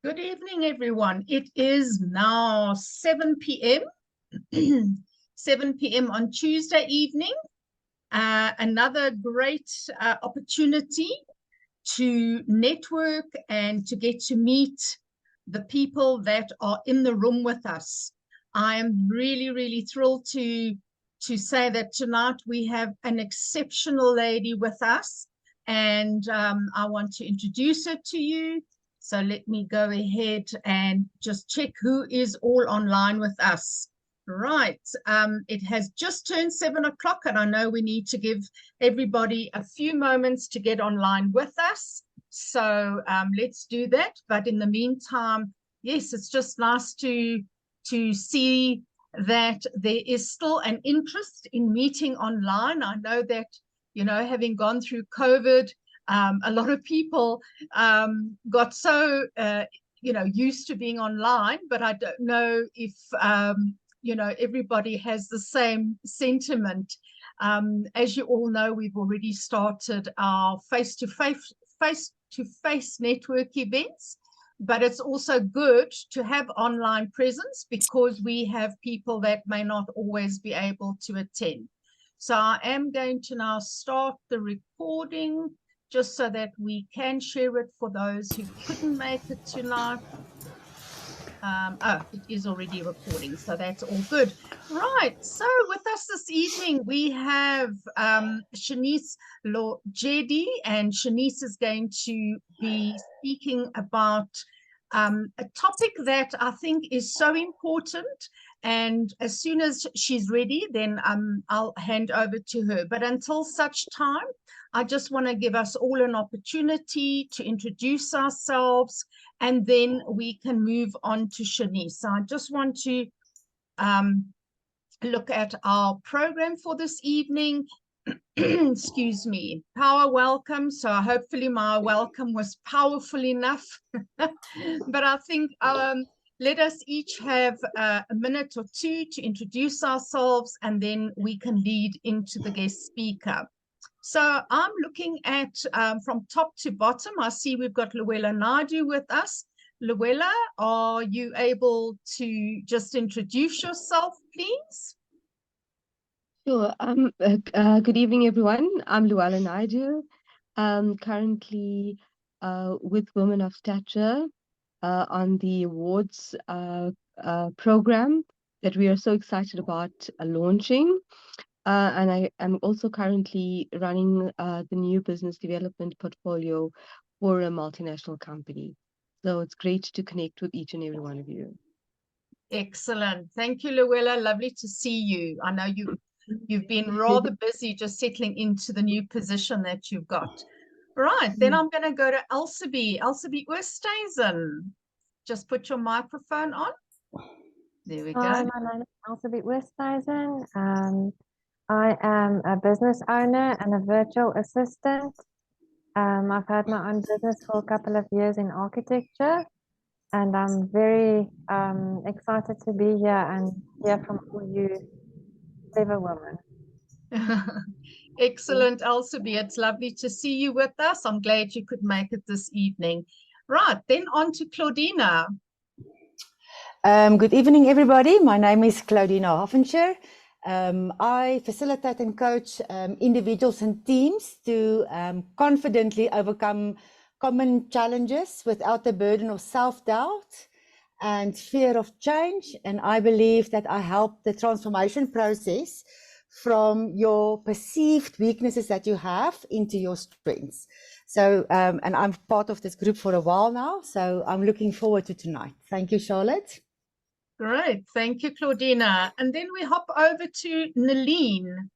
Good evening, everyone. It is now 7 p.m. 7 p.m. on Tuesday evening. Another great opportunity to network and to get to meet the people that are in the room with us. I am really, really thrilled to say that tonight we have an exceptional lady with us, and I want to introduce her to you. So let me go ahead and just check who is all online with us. Right. It has just turned 7 o'clock, and I know we need to give everybody a few moments to get online with us. So let's do that. But in the meantime, yes, it's just nice to see that there is still an interest in meeting online. I know that, having gone through COVID, a lot of people got so, used to being online, but I don't know if, everybody has the same sentiment. As you all know, we've already started our face-to-face network events, but it's also good to have online presence because we have people that may not always be able to attend. So I am going to now start the recording just so that we can share it for those who couldn't make it tonight. It is already recording, so that's all good. Right, so with us this evening, we have Shanice Lojedi, and Shanice is going to be speaking about a topic that I think is so important. And as soon as she's ready, then I'll hand over to her. But until such time, I just want to give us all an opportunity to introduce ourselves, and then we can move on to Shanice. So I just want to look at our program for this evening. Excuse me, power welcome. So hopefully my welcome was powerful enough. But I think let us each have a minute or two to introduce ourselves, and then we can lead into the guest speaker. So I'm looking at from top to bottom. I see we've got Luella Naidu with us. Luella, are you able to just introduce yourself, please? Sure. Good evening, everyone. I'm Luella Naidu. Currently with Women of Stature on the awards program that we are so excited about launching. And I am also currently running the new business development portfolio for a multinational company. So it's great to connect with each and every one of you. Excellent. Thank you, Luella. Lovely to see you. I know you've been rather busy just settling into the new position that you've got. Right, then I'm going to go to Elsabe Oosthuizen. Just put your microphone on. There we go. Hi, my name is Elsabe Oosthuizen. I am a business owner and a virtual assistant. I've had my own business for a couple of years in architecture, and I'm very excited to be here and hear from all you clever women. Excellent, Elsabe. It's lovely to see you with us. I'm glad you could make it this evening. Right, then on to Claudina. Good evening, everybody. My name is Claudina Hoffenscher. I facilitate and coach individuals and teams to confidently overcome common challenges without the burden of self-doubt and fear of change. And I believe that I help the transformation process from your perceived weaknesses that you have into your strengths. So, and I'm part of this group for a while now, so I'm looking forward to tonight. Thank you, Charlotte. Great. Thank you, Claudina. And then we hop over to Naleen.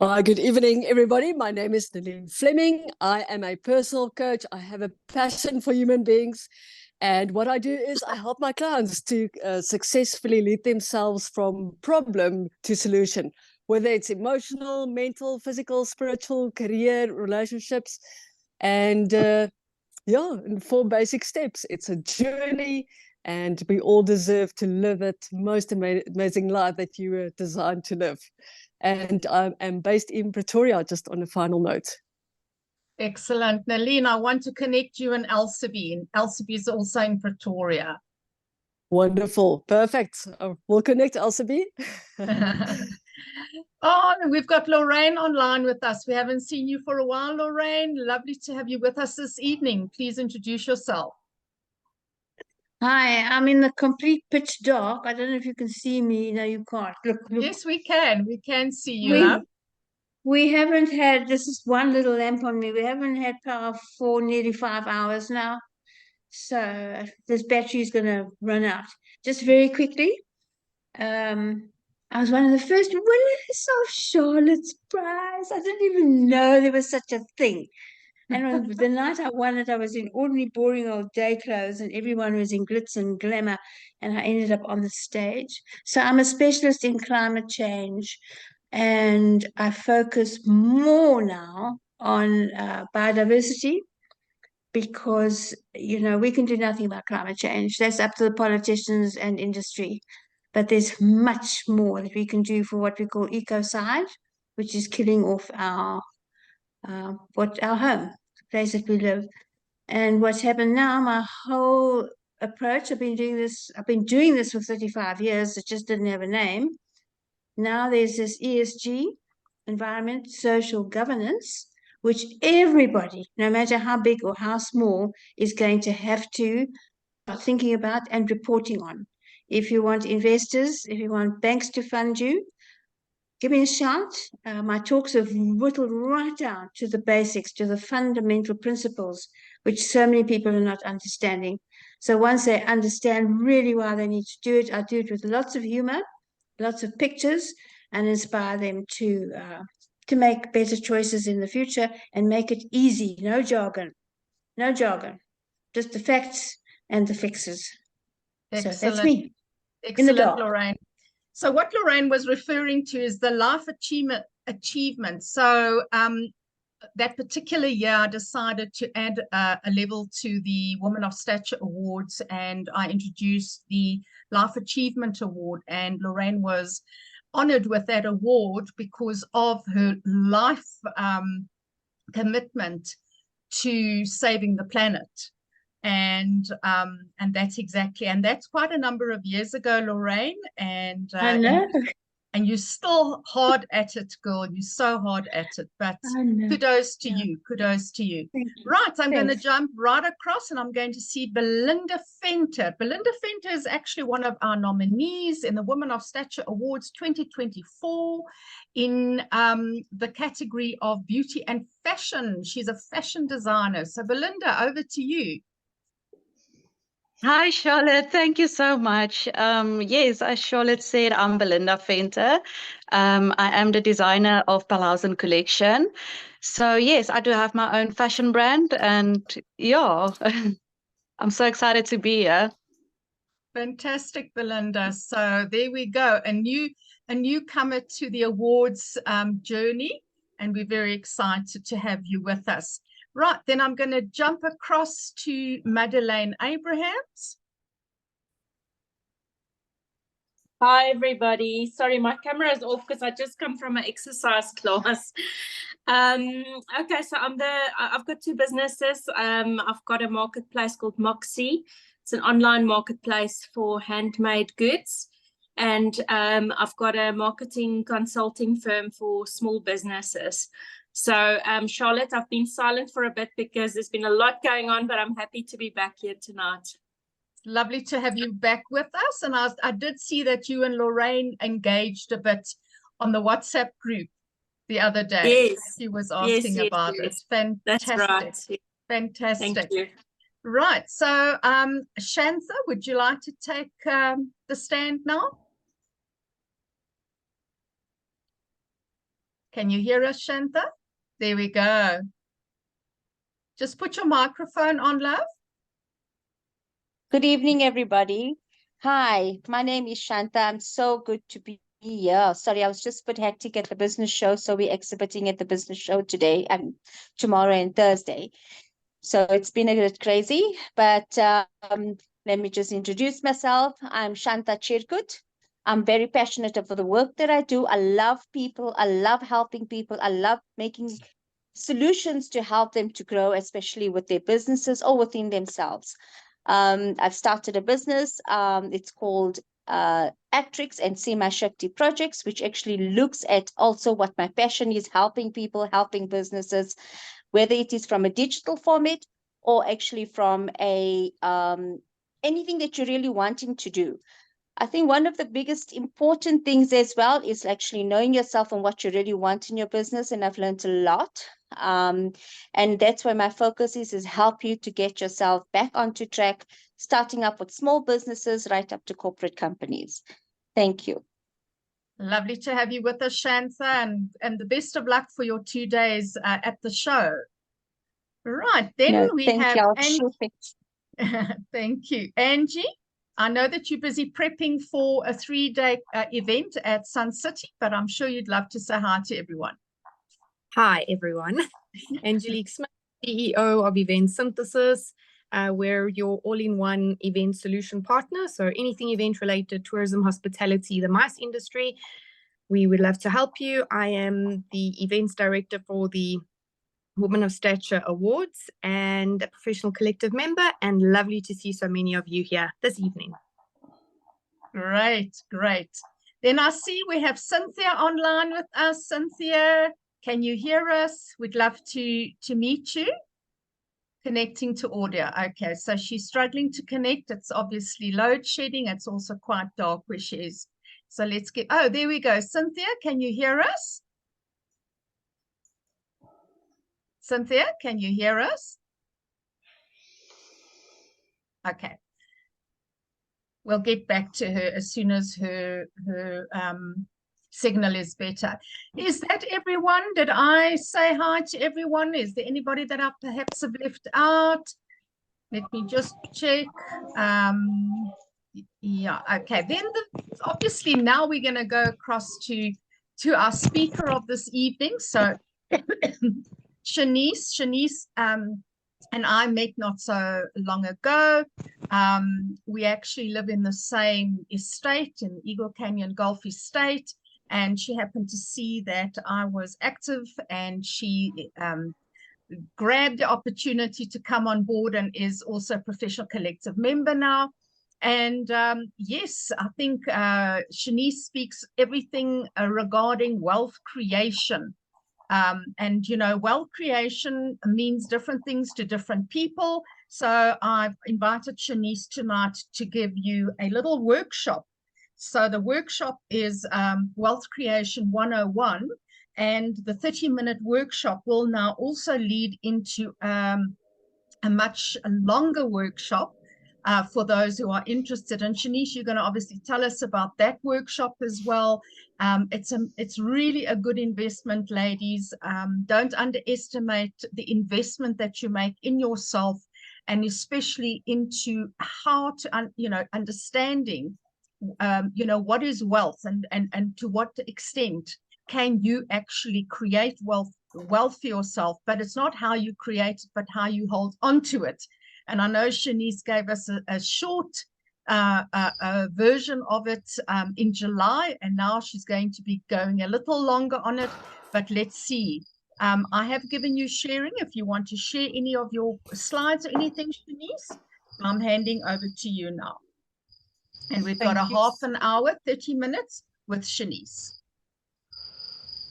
Hi, good evening, everybody. My name is Naleen Fleming. I am a personal coach. I have a passion for human beings. And what I do is I help my clients to successfully lead themselves from problem to solution, whether it's emotional, mental, physical, spiritual, career, relationships. And in 4 basic steps. It's a journey, and we all deserve to live that most amazing life that you were designed to live. And I'm based in Pretoria, just on a final note. Excellent. Naleen, I want to connect you and Elsabe. And Elsabe is also in Pretoria. Wonderful. Perfect. We'll connect, Elsabe. Oh, and we've got Lorraine online with us. We haven't seen you for a while, Lorraine. Lovely to have you with us this evening. Please introduce yourself. Hi, I'm in the complete pitch dark. I don't know if you can see me. No, you can't. Look. Yes, we can. We can see you, We, love. we haven't had, this is one little lamp on me. We haven't had power for nearly 5 hours now. So this battery is going to run out. Just very quickly, I was one of the first winners of Charlotte's Prize. I didn't even know there was such a thing. And on the night I won it, I was in ordinary, boring old day clothes, and everyone was in glitz and glamour, and I ended up on the stage. So I'm a specialist in climate change, and I focus more now on biodiversity because, you know, we can do nothing about climate change. That's up to the politicians and industry. But there's much more that we can do for what we call ecocide, which is killing off our home, the place that we live. And what's happened now, my whole approach, I've been doing this for 35 years, it just didn't have a name. Now there's this ESG, environment, social governance, which everybody, no matter how big or how small, is going to have to start thinking about and reporting on. If you want investors, if you want banks to fund you, give me a shout. My talks have whittled right down to the basics, to the fundamental principles, which so many people are not understanding. So once they understand really why they need to do it, I do it with lots of humor, lots of pictures, and inspire them to make better choices in the future and make it easy. No jargon, just the facts and the fixes. Excellent. So that's me. Excellent, Lorraine. So what Lorraine was referring to is the life achievement. So that particular year, I decided to add a level to the Woman of Stature Awards, and I introduced the Life Achievement Award, and Lorraine was honored with that award because of her life commitment to saving the planet. And that's quite a number of years ago, Lorraine. And I know. And you're still hard at it, girl. You're so hard at it. But kudos to you. Kudos to you. Right, I'm going to jump right across, and I'm going to see Belinda Venter. Belinda Venter is actually one of our nominees in the Women of Stature Awards 2024 in the category of beauty and fashion. She's a fashion designer. So Belinda, over to you. Hi, Charlotte. Thank you so much. Yes, as Charlotte said, I'm Belinda Venter. I am the designer of Palhausen Collection. So yes, I do have my own fashion brand, and yeah, I'm so excited to be here. Fantastic, Belinda. So there we go. A newcomer to the awards journey, and we're very excited to have you with us. Right, then I'm going to jump across to Madeleine Abrahams. Hi, everybody. Sorry, my camera is off because I just come from an exercise class. Okay, so I've got two businesses. I've got a marketplace called Moxie. It's an online marketplace for handmade goods. And I've got a marketing consulting firm for small businesses. So, Charlotte, I've been silent for a bit because there's been a lot going on, but I'm happy to be back here tonight. Lovely to have you back with us. And I did see that you and Lorraine engaged a bit on the WhatsApp group the other day. Yes. She was asking about it. Fantastic. That's right. Fantastic. Thank you. Right. So, Shantha, would you like to take the stand now? Can you hear us, Shantha? There we go. Just put your microphone on, love. Good evening, everybody. Hi, my name is Shantha. I'm so good to be here. Sorry, I was just a bit hectic at the business show. So we're exhibiting at the business show today and tomorrow and Thursday. So it's been a bit crazy, but let me just introduce myself. I'm Shantha Chirkut. I'm very passionate for the work that I do. I love people. I love helping people. I love making solutions to help them to grow, especially with their businesses or within themselves. I've started a business. It's called Actrix and Sema Shakti Projects, which actually looks at also what my passion is, helping people, helping businesses, whether it is from a digital format or actually from a anything that you're really wanting to do. I think one of the biggest important things as well is actually knowing yourself and what you really want in your business. And I've learned a lot. And that's where my focus is help you to get yourself back onto track, starting up with small businesses right up to corporate companies. Thank you. Lovely to have you with us, Shantha, and the best of luck for your 2 days at the show. Right, then we have Angie. Thank you. Angie, I know that you're busy prepping for a 3-day event at Sun City, but I'm sure you'd love to say hi to everyone. Hi, everyone. Angelique Smith, CEO of Event Synthesis. We're your all-in-one event solution partner. So anything event related, tourism, hospitality, the MICE industry, we would love to help you. I am the events director for the Women of Stature Awards and a professional collective member, and lovely to see so many of you here this evening. Great, great. Then I see we have Cynthia online with us. Cynthia, can you hear us? We'd love to meet you. Connecting to audio. Okay, so she's struggling to connect. It's obviously load shedding. It's also quite dark where she is. So let's get, oh, there we go. Cynthia, can you hear us? Cynthia, can you hear us? Okay. We'll get back to her as soon as her signal is better. Is that everyone? Did I say hi to everyone? Is there anybody that I perhaps have left out? Let me just check. Yeah, okay. Then obviously now we're going to go across to our speaker of this evening. So Shanice and I met not so long ago. We actually live in the same estate, in Eagle Canyon Golf Estate, and she happened to see that I was active, and she grabbed the opportunity to come on board and is also a professional collective member now. And yes, I think Shanice speaks everything regarding wealth creation. And, you know, wealth creation means different things to different people. So I've invited Shanice tonight to give you a little workshop. So the workshop is Wealth Creation 101. And the 30-minute workshop will now also lead into a much longer workshop for those who are interested. And Shanice, you're going to obviously tell us about that workshop as well. It's really a good investment, ladies. Don't underestimate the investment that you make in yourself, and especially into how to, understanding, what is wealth, and to what extent can you actually create wealth for yourself. But it's not how you create it, but how you hold on to it. And I know Shanice gave us a short version of it in July, and now she's going to be going a little longer on it. But let's see. I have given you sharing if you want to share any of your slides or anything, Shanice. I'm handing over to you now. And we've got a half an hour, 30 minutes with Shanice.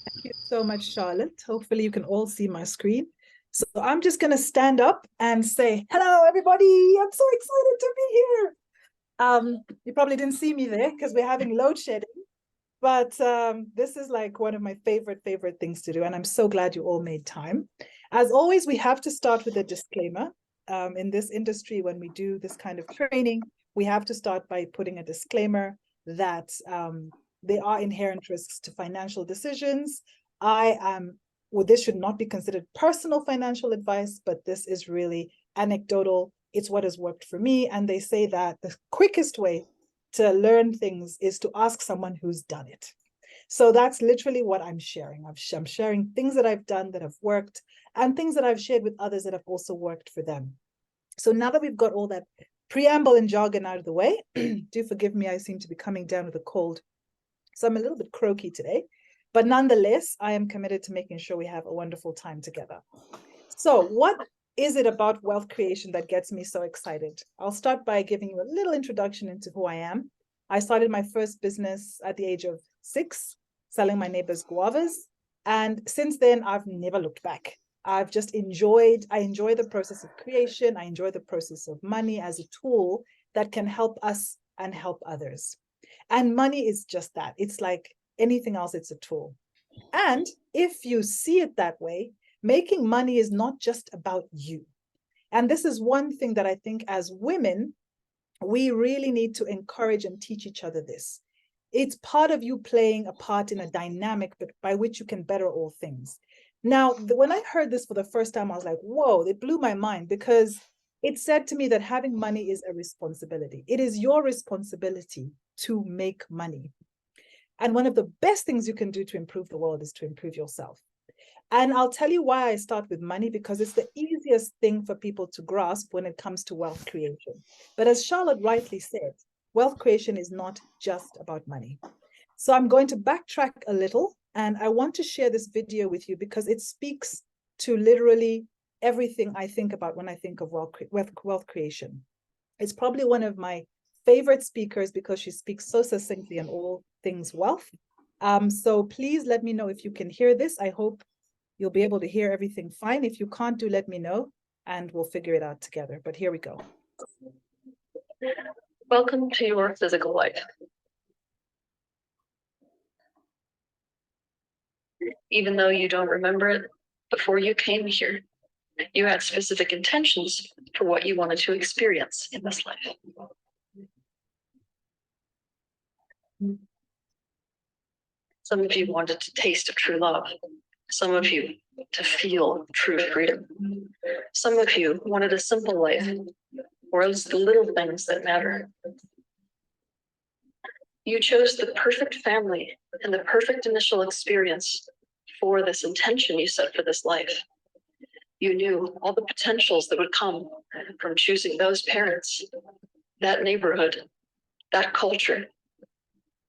Thank you so much, Charlotte. Hopefully you can all see my screen. So I'm just going to stand up and say, hello, everybody. I'm so excited to be here. You probably didn't see me there because we're having load shedding. But this is like one of my favorite things to do. And I'm so glad you all made time. As always, we have to start with a disclaimer. In this industry, when we do this kind of training, we have to start by putting a disclaimer that there are inherent risks to financial decisions. This should not be considered personal financial advice, but this is really anecdotal. It's what has worked for me. And they say that the quickest way to learn things is to ask someone who's done it. So that's literally what I'm sharing. I'm sharing things that I've done that have worked, and things that I've shared with others that have also worked for them. So now that we've got all that preamble and jargon out of the way, do forgive me, I seem to be coming down with a cold. So I'm a little bit croaky today. But nonetheless, I am committed to making sure we have a wonderful time together. So what is it about wealth creation that gets me so excited? I'll start by giving you a little introduction into who I am. I started my first business at the age of 6, selling my neighbor's guavas. And since then, I've never looked back. I enjoy the process of creation. I enjoy the process of money as a tool that can help us and help others. And money is just that. It's like anything else, it's a tool. And if you see it that way, making money is not just about you. And this is one thing that I think as women, we really need to encourage and teach each other this. It's part of you playing a part in a dynamic by which you can better all things. Now, when I heard this for the first time, I was like, whoa, it blew my mind, because it said to me that having money is a responsibility. It is your responsibility to make money. And one of the best things you can do to improve the world is to improve yourself. And I'll tell you why I start with money, because it's the easiest thing for people to grasp when it comes to wealth creation. But as Charlotte rightly said, wealth creation is not just about money. So I'm going to backtrack a little, and I want to share this video with you because it speaks to literally everything I think about when I think of wealth creation. It's probably one of my favorite speakers because she speaks so succinctly on all things wealth. So please let me know if you can hear this. I hope you'll be able to hear everything fine. If you can't, do let me know and we'll figure it out together. But here we go. Welcome to your physical life. Even though you don't remember it, before you came here, you had specific intentions for what you wanted to experience in this life. Some of you wanted to taste of true love. Some of you to feel true freedom. Some of you wanted a simple life, or else the little things that matter. You chose the perfect family and the perfect initial experience for this intention you set for this life. You knew all the potentials that would come from choosing those parents, that neighborhood, that culture,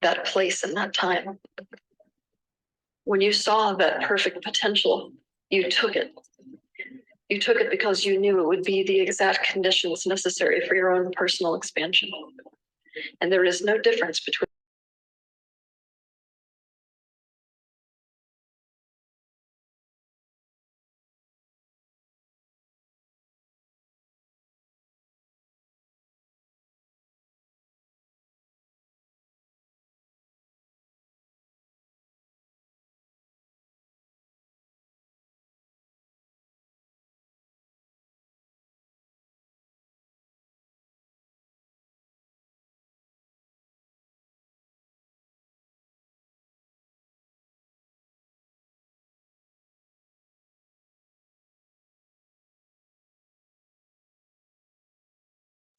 that place and that time. When you saw that perfect potential, you took it. You took it because you knew it would be the exact conditions necessary for your own personal expansion. And there is no difference between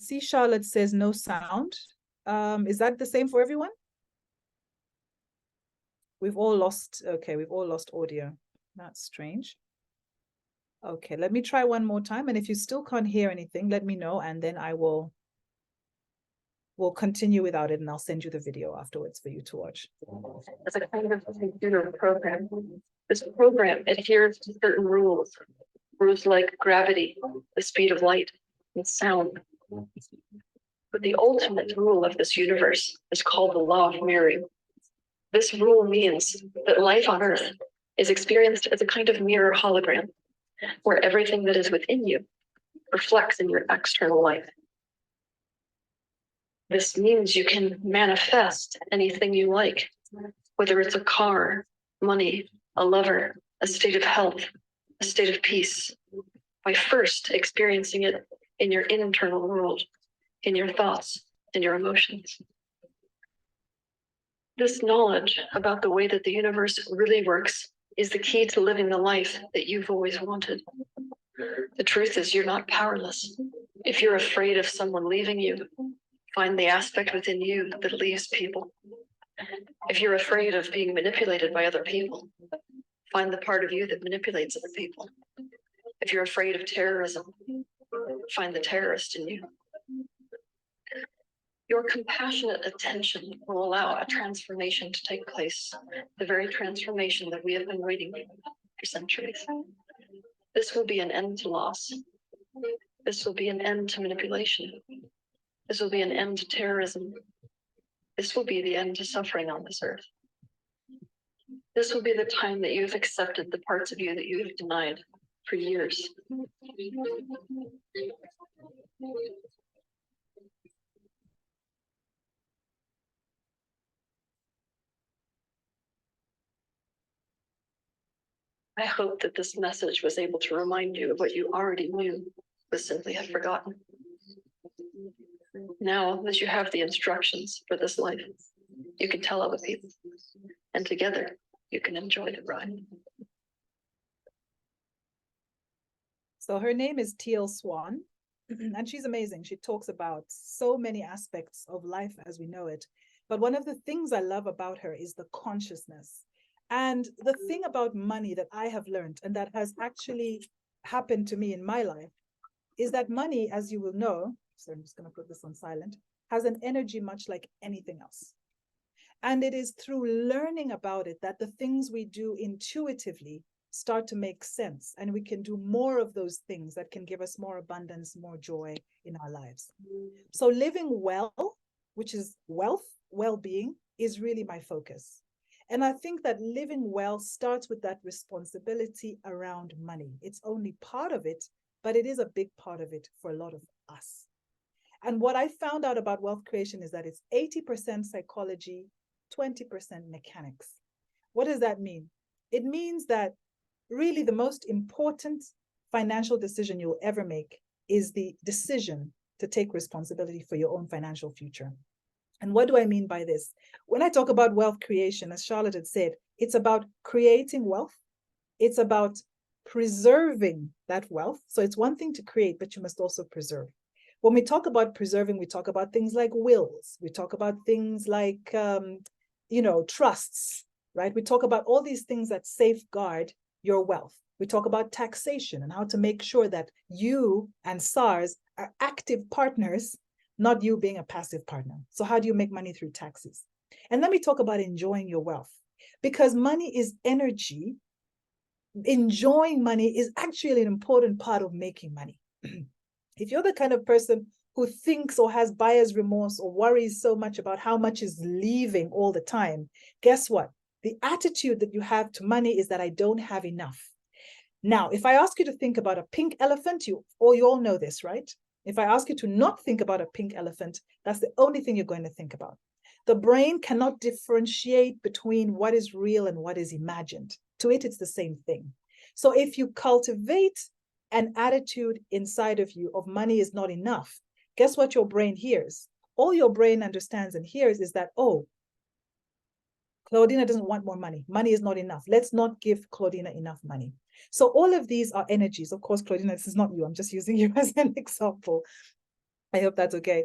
See, Charlotte says no sound. Is that the same for everyone? We've all lost audio. That's strange. Okay, let me try one more time. And if you still can't hear anything, let me know. And then we'll continue without it, and I'll send you the video afterwards for you to watch. as a kind of computer program. This program adheres to certain rules like gravity, the speed of light, and sound. But the ultimate rule of this universe is called the law of mirroring. This rule means that life on Earth is experienced as a kind of mirror hologram, where everything that is within you reflects in your external life. This means you can manifest anything you like, whether it's a car, money, a lover, a state of health, a state of peace, by first experiencing it in your internal world, in your thoughts and your emotions. This knowledge about the way that the universe really works is the key to living the life that you've always wanted. The truth is, you're not powerless. If you're afraid of someone leaving you, find the aspect within you that leaves people. If you're afraid of being manipulated by other people, find the part of you that manipulates other people. If you're afraid of terrorism, find the terrorist in you. Your compassionate attention will allow a transformation to take place, the very transformation that we have been waiting for centuries. This will be an end to loss. This will be an end to manipulation. This will be an end to terrorism. This will be the end to suffering on this earth. This will be the time that you have accepted the parts of you that you have denied for years. I hope that this message was able to remind you of what you already knew, but simply had forgotten. Now that you have the instructions for this life, you can tell other people, and together you can enjoy the ride. So her name is Teal Swan, and she's amazing. She talks about so many aspects of life as we know it. But one of the things I love about her is the consciousness. And the thing about money that I have learned, and that has actually happened to me in my life, is that money, as you will know, so I'm just going to put this on silent, has an energy much like anything else. And it is through learning about it that the things we do intuitively start to make sense, and we can do more of those things that can give us more abundance, more joy in our lives. So living well, which is wealth, well-being, is really my focus. And I think that living well starts with that responsibility around money. It's only part of it, but it is a big part of it for a lot of us. And what I found out about wealth creation is that it's 80% psychology, 20% mechanics. What does that mean? It means that really the most important financial decision you'll ever make is the decision to take responsibility for your own financial future. And what do I mean by this? When I talk about wealth creation, as Charlotte had said, it's about creating wealth. It's about preserving that wealth. So it's one thing to create, but you must also preserve. When we talk about preserving, we talk about things like wills. We talk about things like, trusts, right? We talk about all these things that safeguard your wealth. We talk about taxation and how to make sure that you and SARS are active partners, not you being a passive partner. So how do you make money through taxes? And then we talk about enjoying your wealth, because money is energy. Enjoying money is actually an important part of making money. If you're the kind of person who thinks or has buyer's remorse or worries so much about how much is leaving all the time, guess what? The attitude that you have to money is that I don't have enough. Now, if I ask you to think about a pink elephant, you all know this, right? If I ask you to not think about a pink elephant, that's the only thing you're going to think about. The brain cannot differentiate between what is real and what is imagined. To it, it's the same thing. So if you cultivate an attitude inside of you of money is not enough, guess what your brain hears? All your brain understands and hears is that, oh, Claudina doesn't want more money. Money is not enough. Let's not give Claudina enough money. So all of these are energies. Of course, Claudina, this is not you. I'm just using you as an example. I hope that's okay.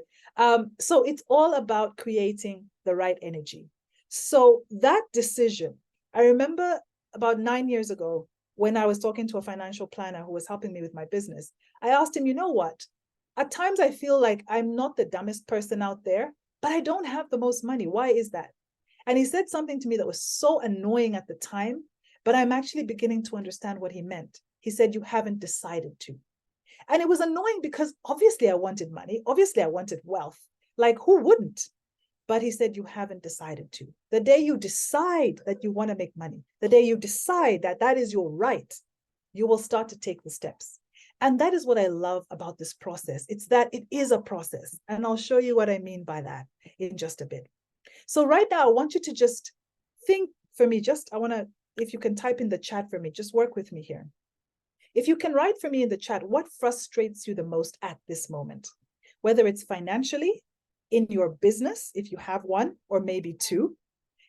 So it's all about creating the right energy. So that decision, I remember about 9 years ago, when I was talking to a financial planner who was helping me with my business, I asked him, you know what? At times I feel like I'm not the dumbest person out there, but I don't have the most money. Why is that? And he said something to me that was so annoying at the time, but I'm actually beginning to understand what he meant. He said, you haven't decided to. And it was annoying because obviously I wanted money. Obviously I wanted wealth. Like, who wouldn't? But he said, you haven't decided to. The day you decide that you want to make money, the day you decide that that is your right, you will start to take the steps. And that is what I love about this process. It's that it is a process. And I'll show you what I mean by that in just a bit. So right now, I want you to just think for me, if you can type in the chat for me, just work with me here. If you can write for me in the chat, what frustrates you the most at this moment? Whether it's financially, in your business, if you have one, or maybe two,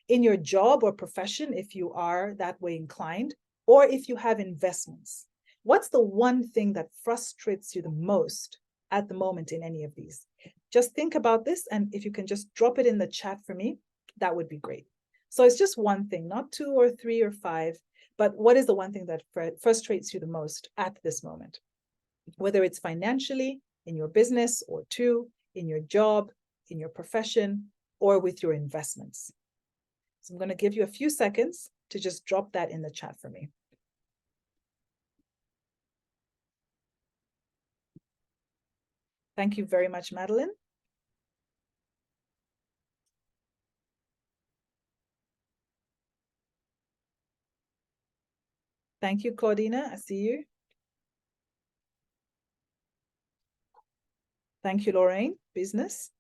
in your job or profession, if you are that way inclined, or if you have investments. What's the one thing that frustrates you the most at the moment in any of these? Just think about this, and if you can just drop it in the chat for me, that would be great. So it's just one thing, not 2 or 3 or 5, but what is the one thing that frustrates you the most at this moment? Whether it's financially, in your business, or 2, in your job, in your profession, or with your investments. So I'm going to give you a few seconds to just drop that in the chat for me. Thank you very much, Madeline. Thank you, Claudina. I see you. Thank you, Lorraine. Business.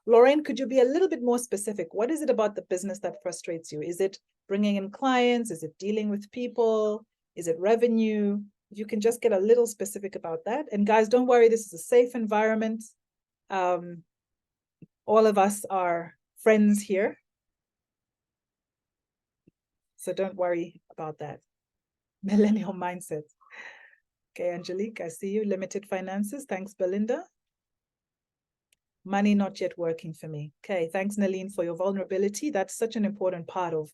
Lorraine, could you be a little bit more specific? What is it about the business that frustrates you? Is it bringing in clients? Is it dealing with people? Is it revenue? You can just get a little specific about that. And guys, don't worry, this is a safe environment. All of us are friends here. So don't worry about that. Millennial mindset. Okay, Angelique, I see you. Limited finances. Thanks, Belinda. Money not yet working for me. Okay, thanks, Naline, for your vulnerability. That's such an important part of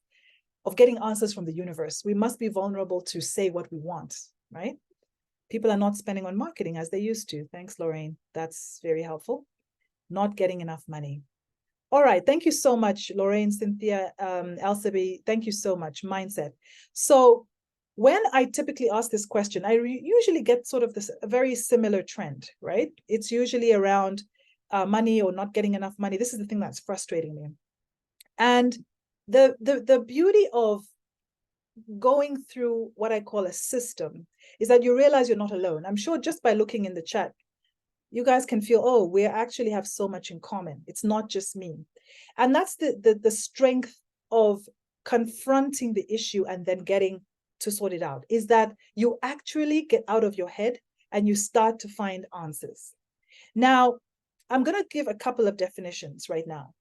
getting answers from the universe. We must be vulnerable to say what we want, right? People are not spending on marketing as they used to. Thanks, Lorraine. That's very helpful. Not getting enough money. All right, thank you so much, Lorraine, Cynthia, Elsabe. Thank you so much. Mindset. So when I typically ask this question, I usually get sort of this very similar trend, right? It's usually around money or not getting enough money. This is the thing that's frustrating me. And the beauty of going through what I call a system is that you realize you're not alone. I'm sure just by looking in the chat, you guys can feel, oh, we actually have so much in common. It's not just me. And that's the strength of confronting the issue and then getting to sort it out, is that you actually get out of your head and you start to find answers. Now, I'm going to give a couple of definitions right now,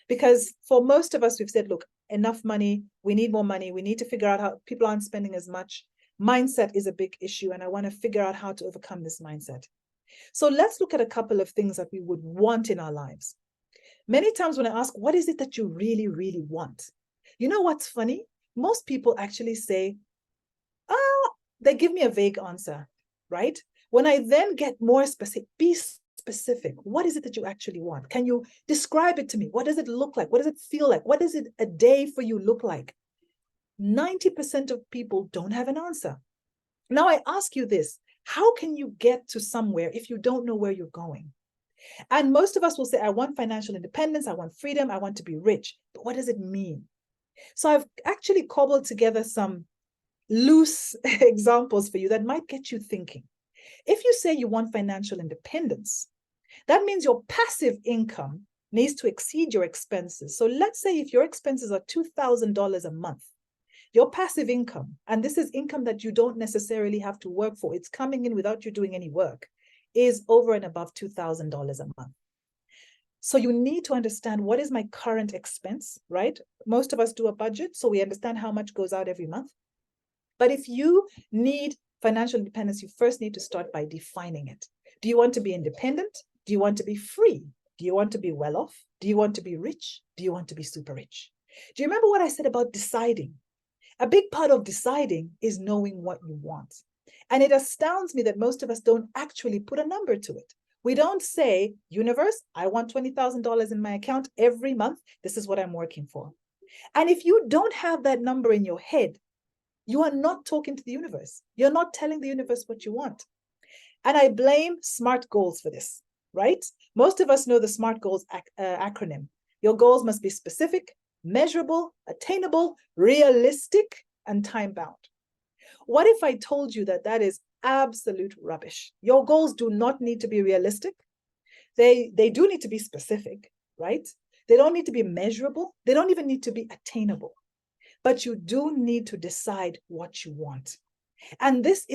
because for most of us, we've said, look, enough money, we need more money, we need to figure out how people aren't spending as much. Mindset is a big issue, and I want to figure out how to overcome this mindset. So let's look at a couple of things that we would want in our lives. Many times when I ask, what is it that you really, really want? You know what's funny? Most people actually say, they give me a vague answer, right? When I then get more specific, be specific. What is it that you actually want? Can you describe it to me? What does it look like? What does it feel like? What does it a day for you look like? 90% of people don't have an answer. Now I ask you this, how can you get to somewhere if you don't know where you're going? And most of us will say, I want financial independence, I want freedom, I want to be rich. But what does it mean? So I've actually cobbled together some loose examples for you that might get you thinking. If you say you want financial independence, that means your passive income needs to exceed your expenses. So let's say if your expenses are $2,000 a month, your passive income, and this is income that you don't necessarily have to work for, it's coming in without you doing any work, is over and above $2,000 a month. So you need to understand, what is my current expense, right? Most of us do a budget, so we understand how much goes out every month. But if you need financial independence, you first need to start by defining it. Do you want to be independent? Do you want to be free? Do you want to be well off? Do you want to be rich? Do you want to be super rich? Do you remember what I said about deciding? A big part of deciding is knowing what you want. And it astounds me that most of us don't actually put a number to it. We don't say, universe, I want $20,000 in my account every month. This is what I'm working for. And if you don't have that number in your head, you are not talking to the universe. You're not telling the universe what you want. And I blame SMART goals for this, right? Most of us know the SMART goals acronym. Your goals must be specific, measurable, attainable, realistic, and time-bound. What if I told you that that is absolute rubbish? Your goals do not need to be realistic. They do need to be specific, right? They don't need to be measurable. They don't even need to be attainable. But you do need to decide what you want. And this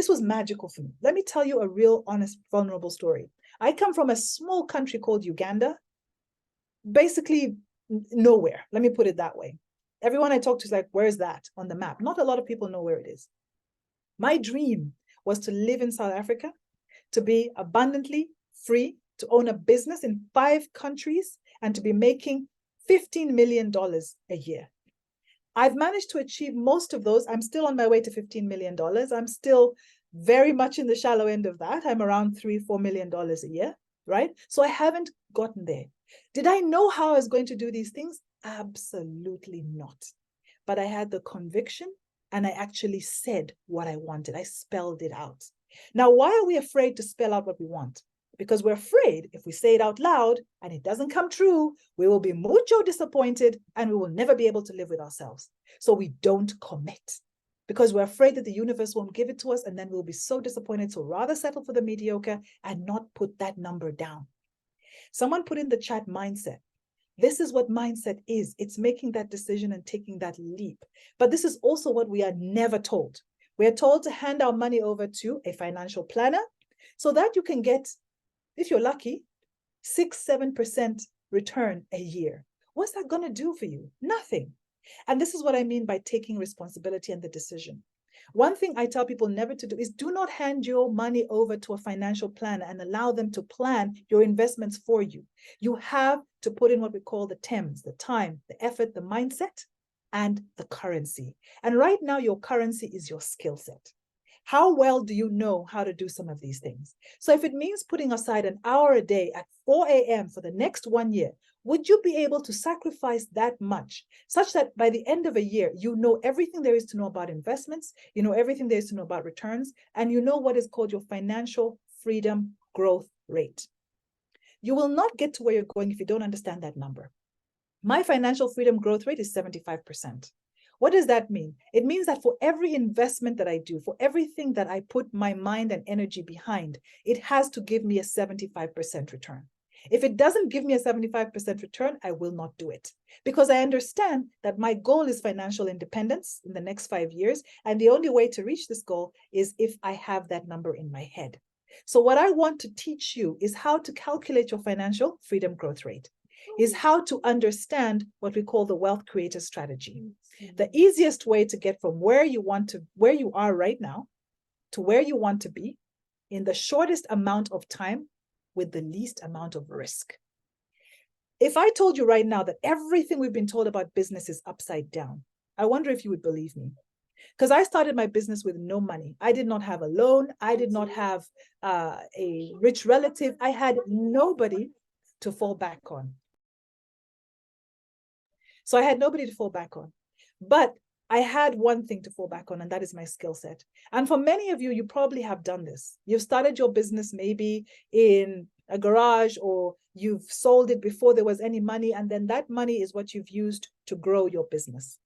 was magical for me. Let me tell you a real, honest, vulnerable story. I come from a small country called Uganda, basically nowhere. Let me put it that way. Everyone I talk to is like, where's that on the map? Not a lot of people know where it is. My dream was to live in South Africa, to be abundantly free, to own a business in 5 countries, and to be making $15 million a year. I've managed to achieve most of those. I'm still on my way to $15 million. I'm still very much in the shallow end of that. I'm around $3-4 million a year. right? So I haven't gotten there. Did I know how I was going to do these things? Absolutely not. But I had the conviction and I actually said what I wanted. I spelled it out. Now, why are we afraid to spell out what we want? Because we're afraid if we say it out loud and it doesn't come true, we will be mucho disappointed and we will never be able to live with ourselves. So we don't commit because we're afraid that the universe won't give it to us and then we'll be so disappointed. So rather settle for the mediocre and not put that number down. Someone put in the chat mindset. This is what mindset is. It's making that decision and taking that leap. But this is also what we are never told. We are told to hand our money over to a financial planner so that you can get, if you're lucky, 6-7% return a year. What's that going to do for you? Nothing. And this is what I mean by taking responsibility and the decision. One thing I tell people never to do is do not hand your money over to a financial planner and allow them to plan your investments for you. You have to put in what we call the TEMS, the time, the effort, the mindset, and the currency. And right now, your currency is your skill set. How well do you know how to do some of these things? So if it means putting aside an hour a day at 4 a.m. for the next 1 year, would you be able to sacrifice that much such that by the end of a year, you know everything there is to know about investments, you know everything there is to know about returns, and you know what is called your financial freedom growth rate? You will not get to where you're going if you don't understand that number. My financial freedom growth rate is 75%. What does that mean? It means that for every investment that I do, for everything that I put my mind and energy behind, it has to give me a 75% return. If it doesn't give me a 75% return, I will not do it because I understand that my goal is financial independence in the next 5 years. And the only way to reach this goal is if I have that number in my head. So what I want to teach you is how to calculate your financial freedom growth rate, is how to understand what we call the wealth creator strategy. The easiest way to get from where you are right now to where you want to be in the shortest amount of time with the least amount of risk. If I told you right now that everything we've been told about business is upside down, I wonder if you would believe me. Because I started my business with no money. I did not have a loan. I did not have a rich relative. I had nobody to fall back on. So I had nobody to fall back on. But I had one thing to fall back on, and that is my skill set. And for many of you, you probably have done this. You've started your business maybe in a garage, or you've sold it before there was any money, and then that money is what you've used to grow your business.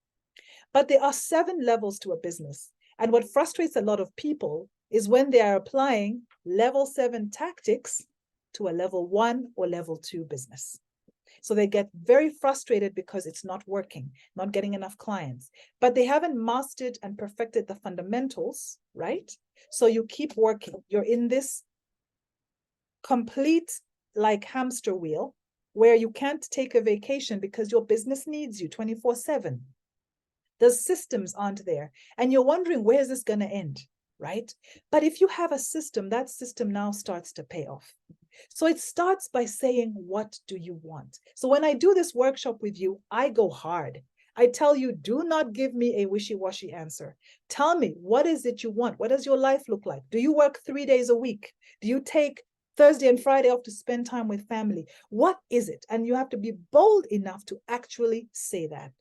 But there are 7 levels to a business. And what frustrates a lot of people is when they are applying level 7 tactics to a level 1 or level 2 business. So they get very frustrated because it's not working, not getting enough clients, but they haven't mastered and perfected the fundamentals, right? So you keep working. You're in this complete like hamster wheel where you can't take a vacation because your business needs you 24/7. The systems aren't there. And you're wondering, where is this going to end, right? But if you have a system, that system now starts to pay off. So it starts by saying, what do you want? So when I do this workshop with you, I go hard. I tell you, do not give me a wishy-washy answer. Tell me, what is it you want? What does your life look like? Do you work 3 days a week? Do you take Thursday and Friday off to spend time with family? What is it? And you have to be bold enough to actually say that.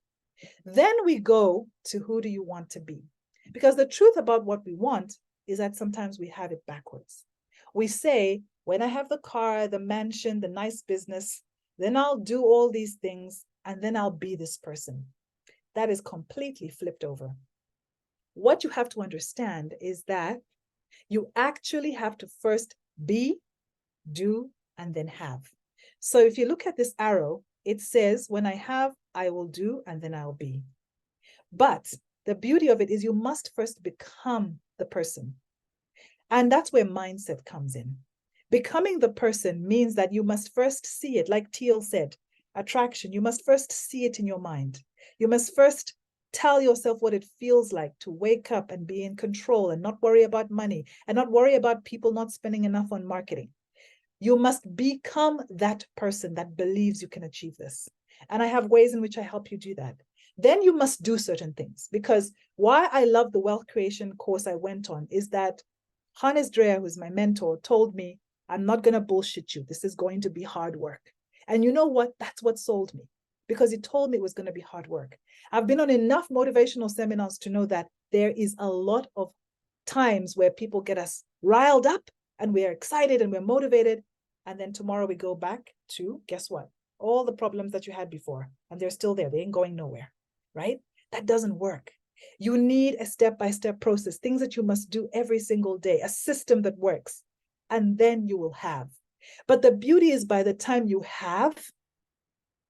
Then we go to who do you want to be? Because the truth about what we want is that sometimes we have it backwards. We say, when I have the car, the mansion, the nice business, then I'll do all these things and then I'll be this person. That is completely flipped over. What you have to understand is that you actually have to first be, do, and then have. So if you look at this arrow, it says, when I have, I will do, and then I'll be. But the beauty of it is you must first become the person. And that's where mindset comes in. Becoming the person means that you must first see it, like Teal said, attraction. You must first see it in your mind. You must first tell yourself what it feels like to wake up and be in control and not worry about money and not worry about people not spending enough on marketing. You must become that person that believes you can achieve this. And I have ways in which I help you do that. Then you must do certain things, because why I love the wealth creation course I went on is that Hannes Dreyer, who's my mentor, told me, I'm not going to bullshit you. This is going to be hard work. And you know what? That's what sold me, because it told me it was going to be hard work. I've been on enough motivational seminars to know that there is a lot of times where people get us riled up and we're excited and we're motivated. And then tomorrow we go back to, guess what? All the problems that you had before, and they're still there. They ain't going nowhere, right? That doesn't work. You need a step-by-step process, things that you must do every single day, a system that works, and then you will have. But the beauty is, by the time you have,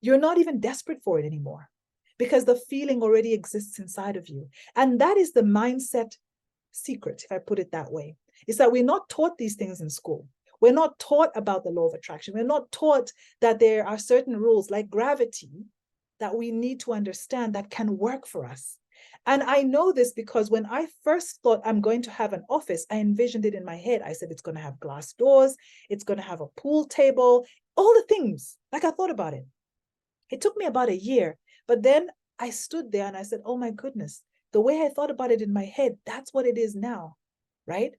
you're not even desperate for it anymore, because the feeling already exists inside of you. And that is the mindset secret, if I put it that way, is that we're not taught these things in school. We're not taught about the law of attraction. We're not taught that there are certain rules like gravity that we need to understand that can work for us. And I know this because when I first thought I'm going to have an office, I envisioned it in my head. I said, it's going to have glass doors, it's going to have a pool table, all the things. Like, I thought about it. It took me about a year, but then I stood there and I said, oh my goodness, the way I thought about it in my head, that's what it is now, right?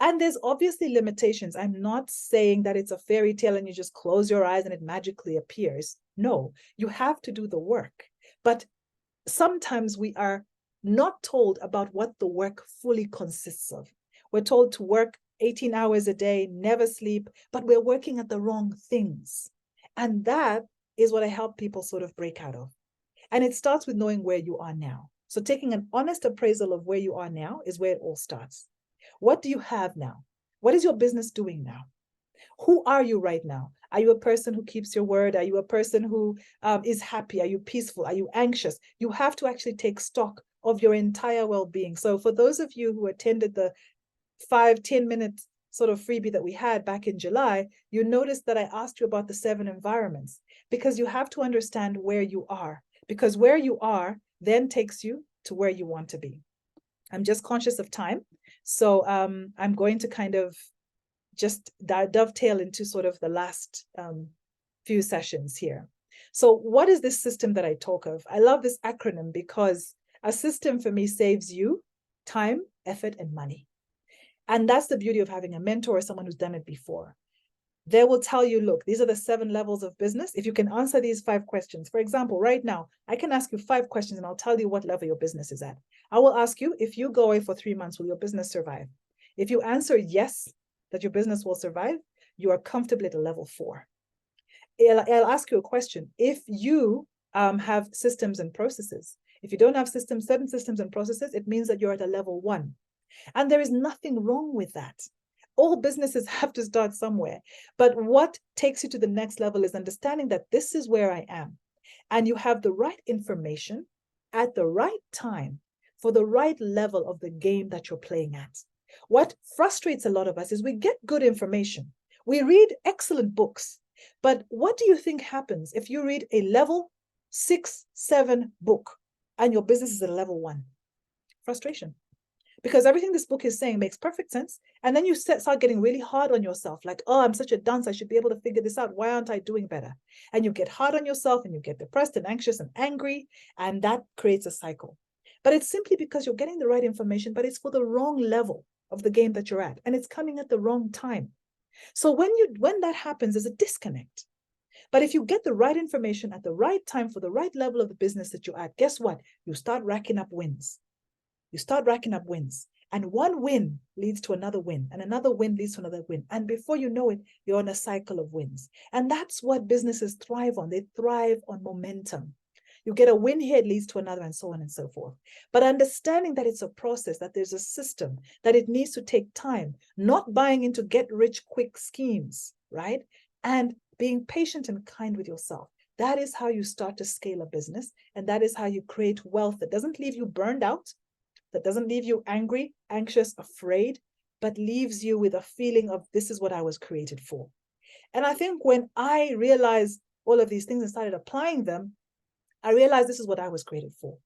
And there's obviously limitations. I'm not saying that it's a fairy tale and you just close your eyes and it magically appears. No, you have to do the work. But sometimes we are not told about what the work fully consists of. We're told to work 18 hours a day, never sleep, but we're working at the wrong things. And that is what I help people sort of break out of. And it starts with knowing where you are now. So taking an honest appraisal of where you are now is where it all starts. What do you have now? What is your business doing now? Who are you right now? Are you a person who keeps your word? Are you a person who is happy? Are you peaceful? Are you anxious? You have to actually take stock of your entire well-being. So for those of you who attended the 5-10 minute sort of freebie that we had back in July, you noticed that I asked you about the 7 environments, because you have to understand where you are, because where you are then takes you to where you want to be. I'm just conscious of time. So I'm going to kind of just dovetail into sort of the last few sessions here. So what is this system that I talk of? I love this acronym because a system for me saves you time, effort, and money. And that's the beauty of having a mentor or someone who's done it before. They will tell you, look, these are the 7 levels of business. If you can answer these 5 questions, for example, right now, I can ask you 5 questions and I'll tell you what level your business is at. I will ask you, if you go away for 3 months, will your business survive? If you answer yes, that your business will survive, you are comfortably at a level 4. I'll ask you a question. If you have systems and processes, if you don't have systems, certain systems and processes, it means that you're at a level 1. And there is nothing wrong with that. All businesses have to start somewhere. But what takes you to the next level is understanding that this is where I am. And you have the right information at the right time for the right level of the game that you're playing at. What frustrates a lot of us is we get good information. We read excellent books. But what do you think happens if you read a level 6, 7 book and your business is at a level 1? Frustration. Because everything this book is saying makes perfect sense. And then you start getting really hard on yourself. Like, oh, I'm such a dunce. I should be able to figure this out. Why aren't I doing better? And you get hard on yourself and you get depressed and anxious and angry. And that creates a cycle. But it's simply because you're getting the right information, but it's for the wrong level of the game that you're at. And it's coming at the wrong time. So when that happens, there's a disconnect. But if you get the right information at the right time for the right level of the business that you're at, guess what? You start racking up wins. You start racking up wins, and one win leads to another win, and another win leads to another win. And before you know it, you're on a cycle of wins. And that's what businesses thrive on. They thrive on momentum. You get a win here, it leads to another, and so on and so forth. But understanding that it's a process, that there's a system, that it needs to take time, not buying into get-rich-quick schemes, right? And being patient and kind with yourself. That is how you start to scale a business, and that is how you create wealth that doesn't leave you burned out, that doesn't leave you angry, anxious, afraid, but leaves you with a feeling of this is what I was created for. And I think when I realized all of these things and started applying them, I realized this is what I was created for,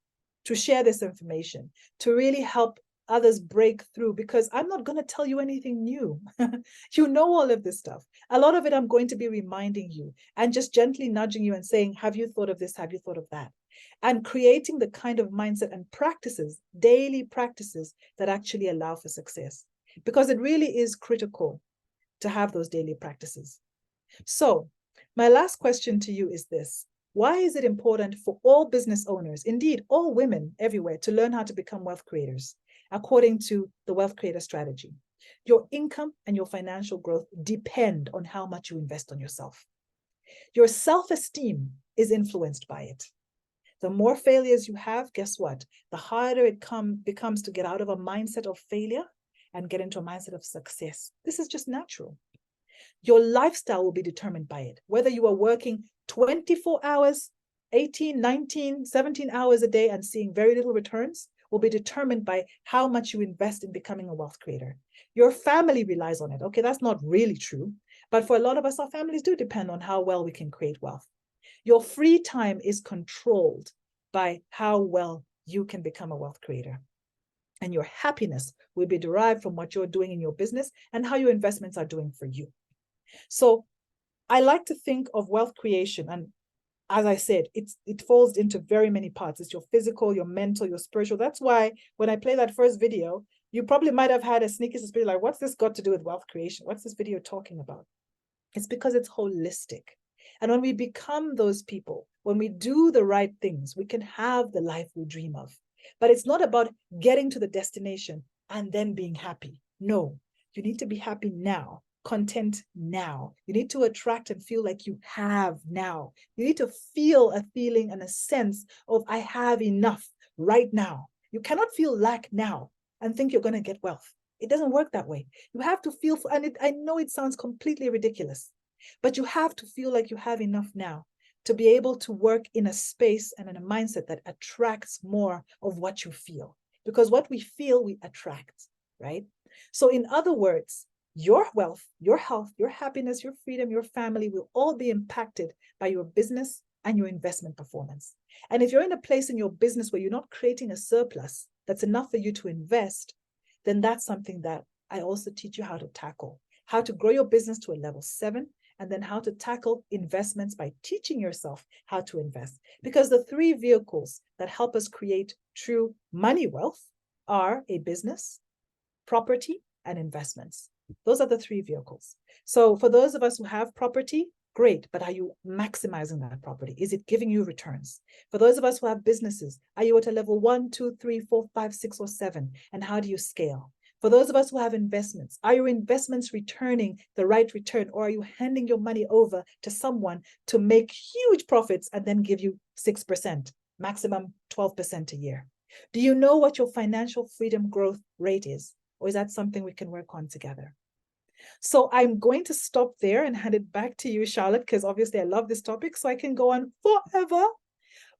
to share this information, to really help others break through, because I'm not going to tell you anything new. You know all of this stuff. A lot of it I'm going to be reminding you and just gently nudging you and saying, have you thought of this? Have you thought of that? And creating the kind of mindset and practices, daily practices that actually allow for success. Because it really is critical to have those daily practices. So my last question to you is this. Why is it important for all business owners, indeed all women everywhere, to learn how to become wealth creators according to the Wealth Creator Strategy? Your income and your financial growth depend on how much you invest on yourself. Your self-esteem is influenced by it. The more failures you have, guess what? The harder it becomes to get out of a mindset of failure and get into a mindset of success. This is just natural. Your lifestyle will be determined by it. Whether you are working 24 hours, 18, 19, 17 hours a day and seeing very little returns will be determined by how much you invest in becoming a wealth creator. Your family relies on it. Okay, that's not really true. But for a lot of us, our families do depend on how well we can create wealth. Your free time is controlled by how well you can become a wealth creator. And your happiness will be derived from what you're doing in your business and how your investments are doing for you. So I like to think of wealth creation, and as I said, it falls into very many parts. It's your physical, your mental, your spiritual. That's why when I play that first video, you probably might have had a sneaky suspicion, like, what's this got to do with wealth creation? What's this video talking about? It's because it's holistic. And when we become those people, when we do the right things, we can have the life we dream of. But it's not about getting to the destination and then being happy. No, you need to be happy now, content now. You need to attract and feel like you have now. You need to feel a feeling and a sense of, I have enough right now. You cannot feel lack now and think you're going to get wealth. It doesn't work that way. You have to feel, I know it sounds completely ridiculous, but you have to feel like you have enough now to be able to work in a space and in a mindset that attracts more of what you feel. Because what we feel, we attract, right? So in other words, your wealth, your health, your happiness, your freedom, your family will all be impacted by your business and your investment performance. And if you're in a place in your business where you're not creating a surplus that's enough for you to invest, then that's something that I also teach you how to tackle, how to grow your business to a level 7, and then how to tackle investments by teaching yourself how to invest. Because the 3 vehicles that help us create true money wealth are a business, property, and investments. Those are the 3 vehicles. So for those of us who have property, great, but are you maximizing that property? Is it giving you returns? For those of us who have businesses, are you at a level 1, 2, 3, 4, 5, 6, or 7? And how do you scale? For those of us who have investments, are your investments returning the right return, or are you handing your money over to someone to make huge profits and then give you 6%, maximum 12% a year? Do you know what your financial freedom growth rate is? Or is that something we can work on together? So I'm going to stop there and hand it back to you, Charlotte, because obviously I love this topic, so I can go on forever.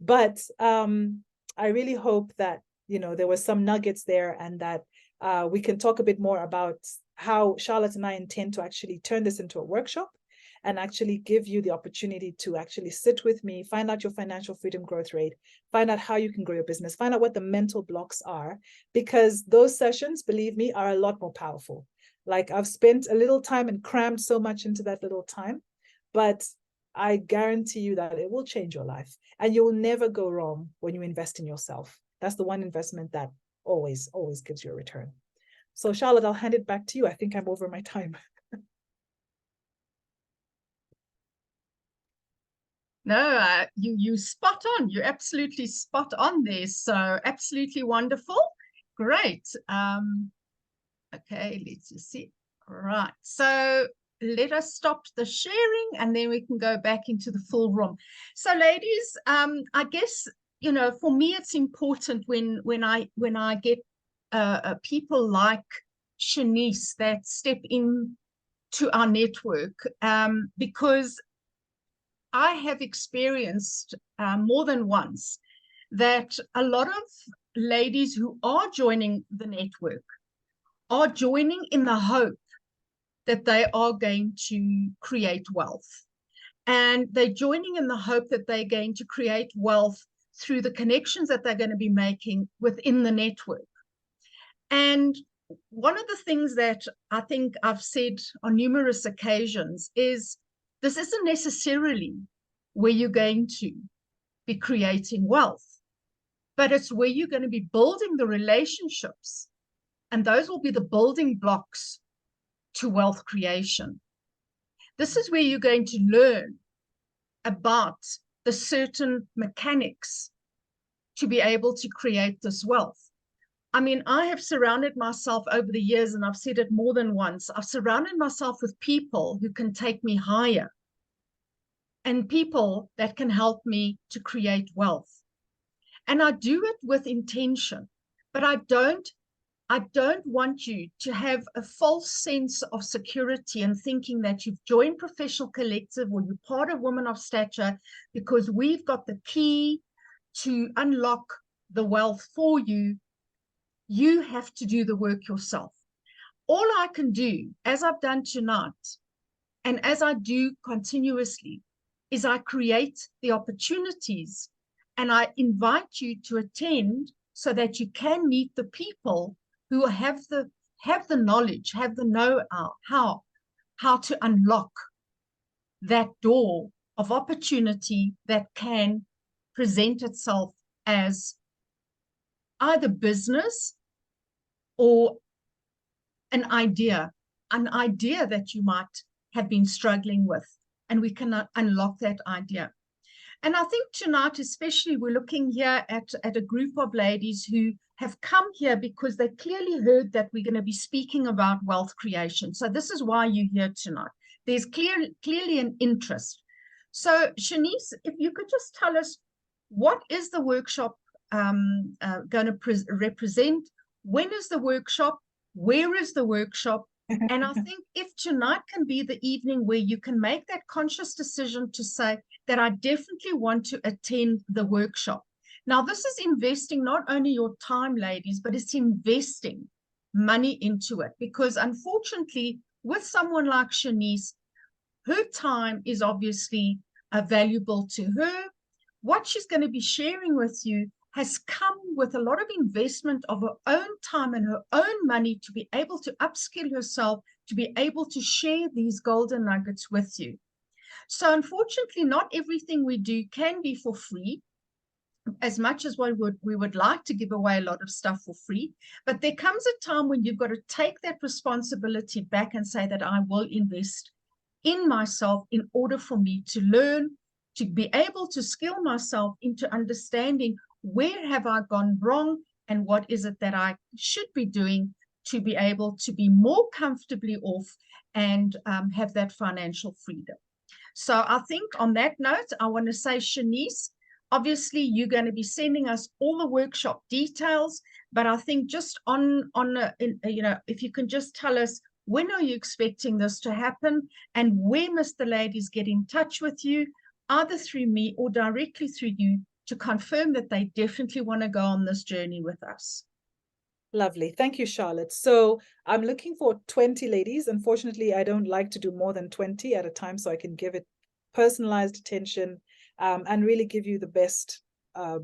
But I really hope that, there were some nuggets there, and that we can talk a bit more about how Charlotte and I intend to actually turn this into a workshop and actually give you the opportunity to actually sit with me, find out your financial freedom growth rate, find out how you can grow your business, find out what the mental blocks are, because those sessions, believe me, are a lot more powerful. Like, I've spent a little time and crammed so much into that little time, but I guarantee you that it will change your life, and you will never go wrong when you invest in yourself. That's the one investment that always gives you a return. So Charlotte, I'll hand it back to you. I think I'm over my time. No, you spot on. You're absolutely spot on there. So absolutely wonderful. Great. Okay, let's just see. Right. So let us stop the sharing, and then we can go back into the full room. So ladies, I guess, for me, it's important when I get people like Shanice that step in to our network, because I have experienced more than once that a lot of ladies who are joining the network are joining in the hope that they are going to create wealth. And they're joining in the hope that they're going to create wealth through the connections that they're going to be making within the network. And one of the things that I think I've said on numerous occasions is, this isn't necessarily where you're going to be creating wealth, but it's where you're going to be building the relationships. And those will be the building blocks to wealth creation. This is where you're going to learn about the certain mechanics to be able to create this wealth. I mean, I have surrounded myself over the years, and I've said it more than once, I've surrounded myself with people who can take me higher and people that can help me to create wealth. And I do it with intention, but I don't want you to have a false sense of security and thinking that you've joined PROCollective or you're part of Women of Stature because we've got the key to unlock the wealth for you. You have to do the work yourself. All I can do, as I've done tonight, and as I do continuously, is I create the opportunities and I invite you to attend so that you can meet the people who have the knowledge, have the know-how, how to unlock that door of opportunity that can present itself as either business or an idea that you might have been struggling with, and we can unlock that idea. And I think tonight, especially, we're looking here at a group of ladies who have come here because they clearly heard that we're going to be speaking about wealth creation. So this is why you're here tonight. There's clearly an interest. So Shanice, if you could just tell us, what is the workshop going to represent? When is the workshop? Where is the workshop? And I think if tonight can be the evening where you can make that conscious decision to say that I definitely want to attend the workshop. Now, this is investing not only your time, ladies, but it's investing money into it. Because unfortunately, with someone like Shanice, her time is obviously valuable to her. What she's going to be sharing with you has come with a lot of investment of her own time and her own money to be able to upskill herself, to be able to share these golden nuggets with you. So unfortunately, not everything we do can be for free, as much as we would like to give away a lot of stuff for free. But there comes a time when you've got to take that responsibility back and say that I will invest in myself in order for me to learn, to be able to skill myself into understanding where have I gone wrong and what is it that I should be doing to be able to be more comfortably off and have that financial freedom. So I think on that note, I want to say, Shanice, obviously you're going to be sending us all the workshop details, but I think just if you can just tell us, when are you expecting this to happen and where must the ladies get in touch with you, either through me or directly through you, to confirm that they definitely want to go on this journey with us. Lovely. Thank you, Charlotte. So I'm looking for 20 ladies. Unfortunately, I don't like to do more than 20 at a time, so I can give it personalized attention and really give you the best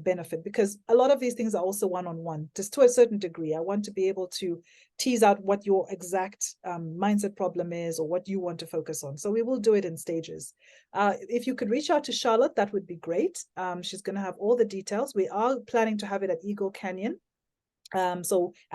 benefit, because a lot of these things are also one-on-one, just to a certain degree. I want to be able to tease out what your exact mindset problem is or what you want to focus on. So we will do it in stages. If you could reach out to Charlotte, that would be great. She's going to have all the details. We are planning to have it at Eagle Canyon. And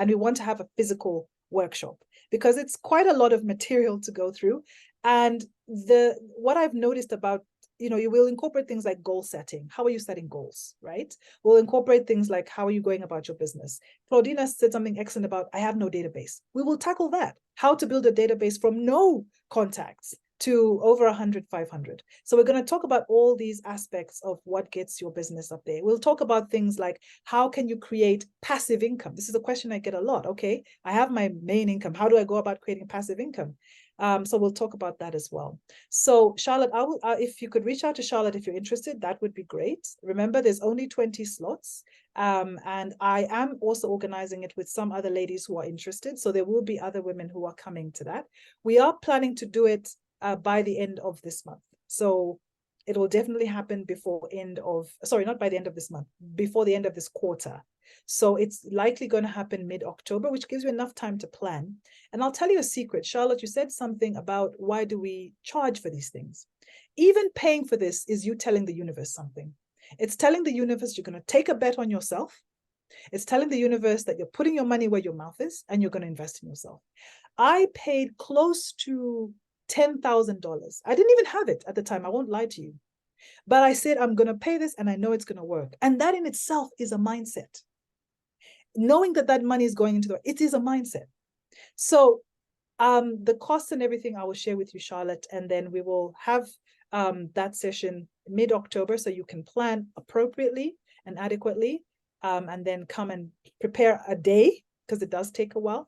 we want to have a physical workshop because it's quite a lot of material to go through. And what I've noticed about, you will incorporate things like goal setting. How are you setting goals, right? We'll incorporate things like, how are you going about your business? Claudina said something excellent about, I have no database. We will tackle that. How to build a database from no contacts to over 100, 500. So we're going to talk about all these aspects of what gets your business up there. We'll talk about things like, how can you create passive income? This is a question I get a lot. Okay, I have my main income. How do I go about creating passive income? So we'll talk about that as well. So Charlotte, if you could reach out to Charlotte if you're interested, that would be great. Remember, there's only 20 slots. And I am also organizing it with some other ladies who are interested. So there will be other women who are coming to that. We are planning to do it by the end of this month. So it will definitely happen before not by the end of this month, before the end of this quarter. So it's likely going to happen mid-October, which gives you enough time to plan. And I'll tell you a secret. Charlotte, you said something about why do we charge for these things? Even paying for this is you telling the universe something. It's telling the universe you're going to take a bet on yourself It's telling the universe that you're putting your money where your mouth is and you're going to invest in yourself. I paid close to $10,000. I didn't even have it at the time. I won't lie to you. But I said, I'm going to pay this and I know it's going to work. And that in itself is a mindset. Knowing that that money is going into it is a mindset. So the costs and everything I will share with you, Charlotte, and then we will have that session mid-October so you can plan appropriately and adequately, and then come and prepare a day, because it does take a while.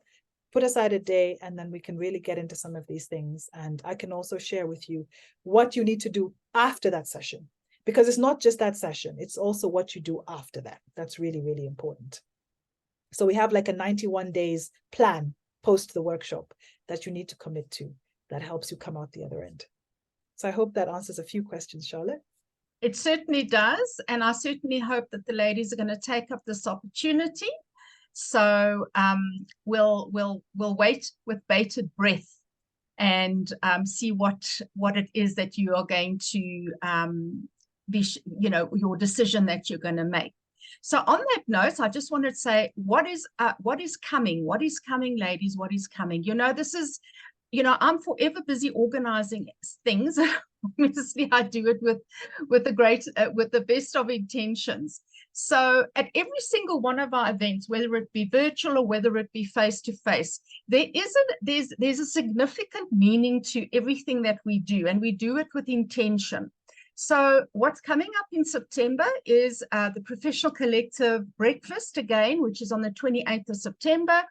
Put aside a day, and then we can really get into some of these things. And I can also share with you what you need to do after that session, because it's not just that session, it's also what you do after that. That's really, really important. So we have like a 91 days plan post the workshop that you need to commit to, that helps you come out the other end. So I hope that answers a few questions, Charlotte. It certainly does. And I certainly hope that the ladies are going to take up this opportunity. So we'll wait with bated breath and see what it is that you are going to be, your decision that you're going to make. So on that note, I just wanted to say, what is coming? What is coming, ladies? What is coming? This is, I'm forever busy organizing things. Obviously, I do it with the best of intentions. So at every single one of our events, whether it be virtual or whether it be face-to-face, there's a significant meaning to everything that we do, and we do it with intention. So what's coming up in September is the Professional Collective Breakfast again, which is on the 28th of September.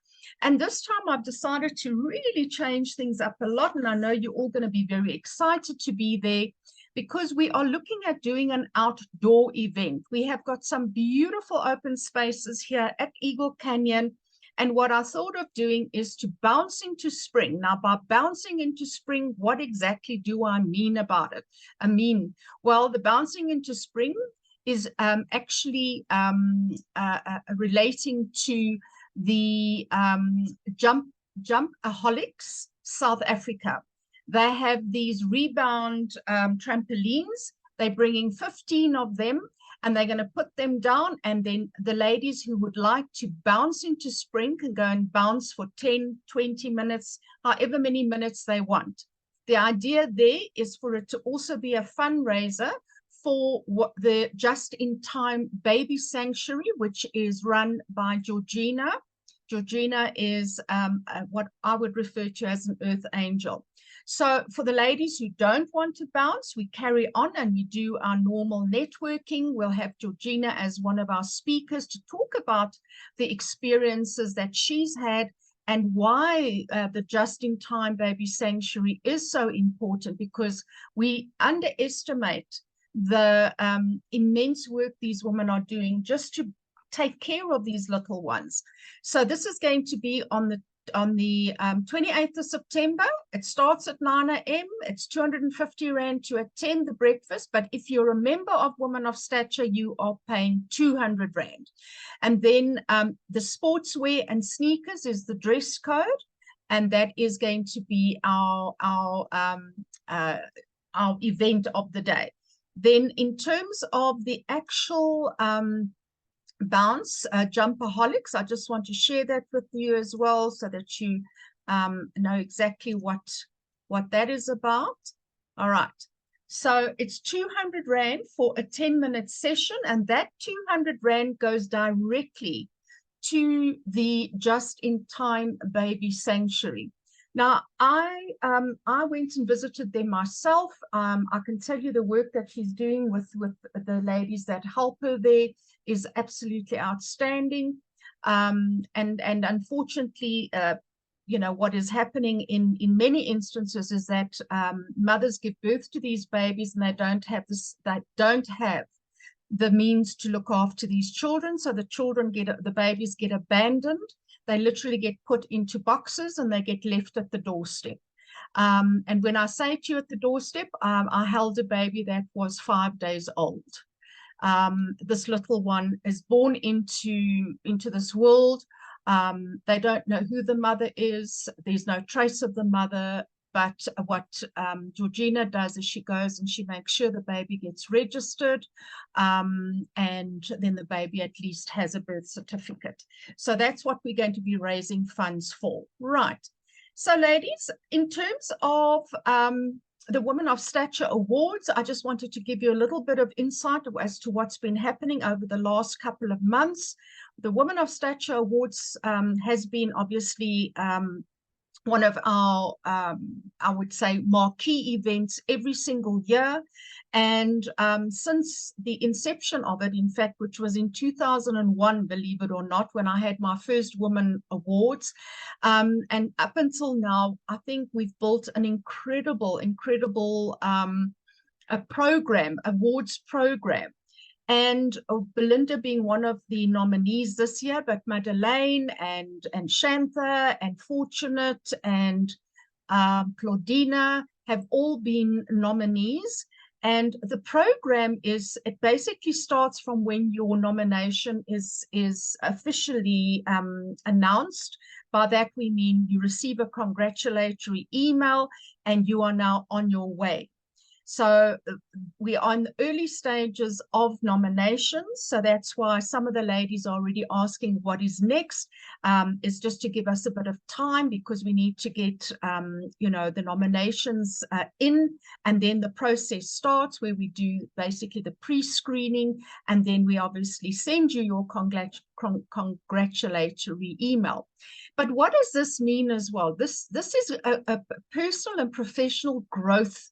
And this time I've decided to really change things up a lot. And I know you're all going to be very excited to be there, because we are looking at doing an outdoor event. We have got some beautiful open spaces here at Eagle Canyon. And what I thought of doing is to bounce into spring. Now, by bouncing into spring, what exactly do I mean about it? Well, the bouncing into spring is actually relating to the Jumpaholics, South Africa. They have these rebound trampolines. They're bringing 15 of them, and they're going to put them down, and then the ladies who would like to bounce into spring can go and bounce for 10, 20 minutes, however many minutes they want. The idea there is for it to also be a fundraiser for what the Just in Time Baby Sanctuary, which is run by Georgina. Georgina is what I would refer to as an earth angel. So for the ladies who don't want to bounce, we carry on and we do our normal networking. We'll have Georgina as one of our speakers to talk about the experiences that she's had and why the Just in Time Baby Sanctuary is so important, because we underestimate the immense work these women are doing just to take care of these little ones. So this is going to be on the 28th of September. It starts at 9 a.m. It's 250 Rand to attend the breakfast. But if you're a member of Women of Stature, you are paying 200 Rand. And then the sportswear and sneakers is the dress code. And that is going to be our event of the day. Then in terms of the actual bounce, Jumpaholics, I just want to share that with you as well, so that you know exactly what that is about. All right, so it's 200 Rand for a 10-minute session, and that 200 Rand goes directly to the Just in Time Baby Sanctuary. Now, I went and visited them myself. I can tell you the work that she's doing with the ladies that help her there is absolutely outstanding. And unfortunately, what is happening in many instances is that mothers give birth to these babies and they don't have the means to look after these children. So the babies get abandoned. They literally get put into boxes and they get left at the doorstep. And when I say to you at the doorstep, I held a baby that was 5 days old. This little one is born into this world. They don't know who the mother is. There's no trace of the mother. But what Georgina does is she goes and she makes sure the baby gets registered, and then the baby at least has a birth certificate. So that's what we're going to be raising funds for. Right. So ladies, in terms of the Women of Stature Awards, I just wanted to give you a little bit of insight as to what's been happening over the last couple of months. The Women of Stature Awards has been obviously one of our, I would say, marquee events every single year. And since the inception of it, in fact, which was in 2001, believe it or not, when I had my first Women Awards, and up until now, I think we've built an incredible a program, awards program. And Belinda being one of the nominees this year, but Madeleine and Shantha and Fortunate and Claudina have all been nominees. And the program it basically starts from when your nomination is officially announced. By that we mean you receive a congratulatory email and you are now on your way. So we are in the early stages of nominations. So that's why some of the ladies are already asking what is next. Is just to give us a bit of time, because we need to get, the nominations in, and then the process starts where we do basically the pre-screening, and then we obviously send you your congratulatory email. But what does this mean as well? This is a personal and professional growth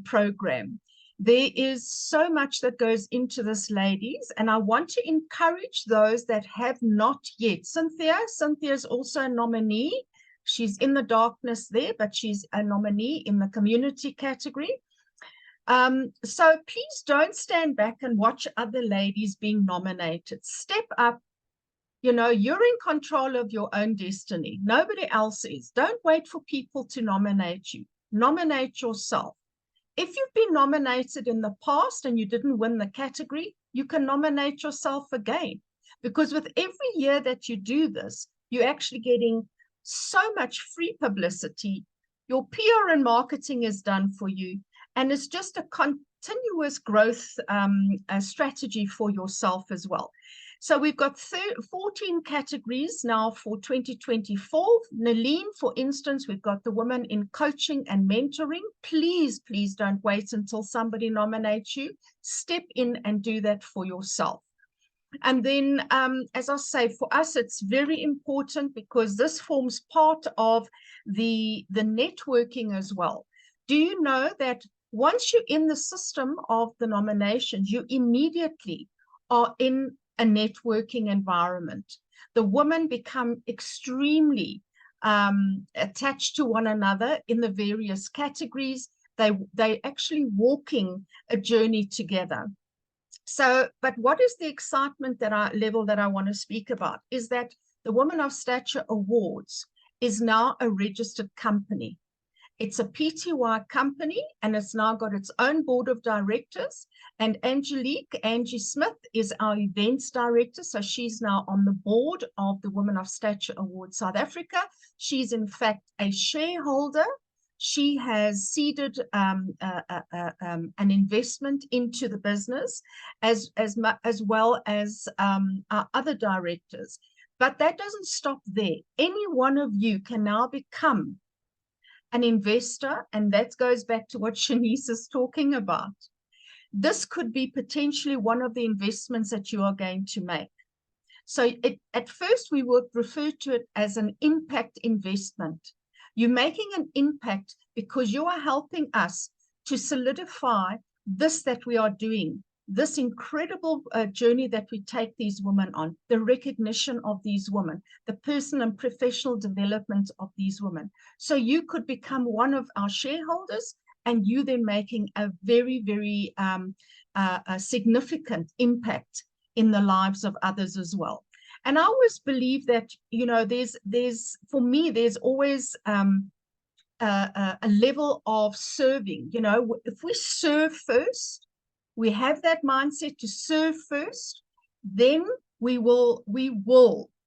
program. There is so much that goes into this, ladies, and I want to encourage those that have not yet. Cynthia is also a nominee. She's in the darkness there, but she's a nominee in the community category. So please don't stand back and watch other ladies being nominated. Step up. You're in control of your own destiny. Nobody else is. Don't wait for people to nominate you. Nominate yourself. If you've been nominated in the past and you didn't win the category, you can nominate yourself again. Because with every year that you do this, you're actually getting so much free publicity. Your PR and marketing is done for you. And it's just a continuous growth strategy for yourself as well. So we've got 14 categories now for 2024. Naleen, for instance, we've got the women in coaching and mentoring. Please don't wait until somebody nominates you. Step in and do that for yourself. And then, as I say, for us, it's very important because this forms part of the networking as well. Do you know that once you're in the system of the nominations, you immediately are in a networking environment? The women become extremely attached to one another in the various categories. They actually walking a journey together. So, but what is the excitement level that I want to speak about is that the Women of Stature Awards is now a registered company. It's a PTY company, and it's now got its own board of directors. And Angie Smith is our events director. So she's now on the board of the Women of Stature Awards South Africa. She's in fact a shareholder. She has seeded an investment into the business as well as our other directors. But that doesn't stop there. Any one of you can now become an investor, and that goes back to what Shanice is talking about. This could be potentially one of the investments that you are going to make. So at first we would refer to it as an impact investment. You're making an impact because you are helping us to solidify this that we are doing, this incredible journey that we take these women on, the recognition of these women, the personal and professional development of these women. So you could become one of our shareholders, and you then making a very, very significant impact in the lives of others as well. And I always believe that, for me, there's always a level of serving. If we serve first, we have that mindset to serve first, then we will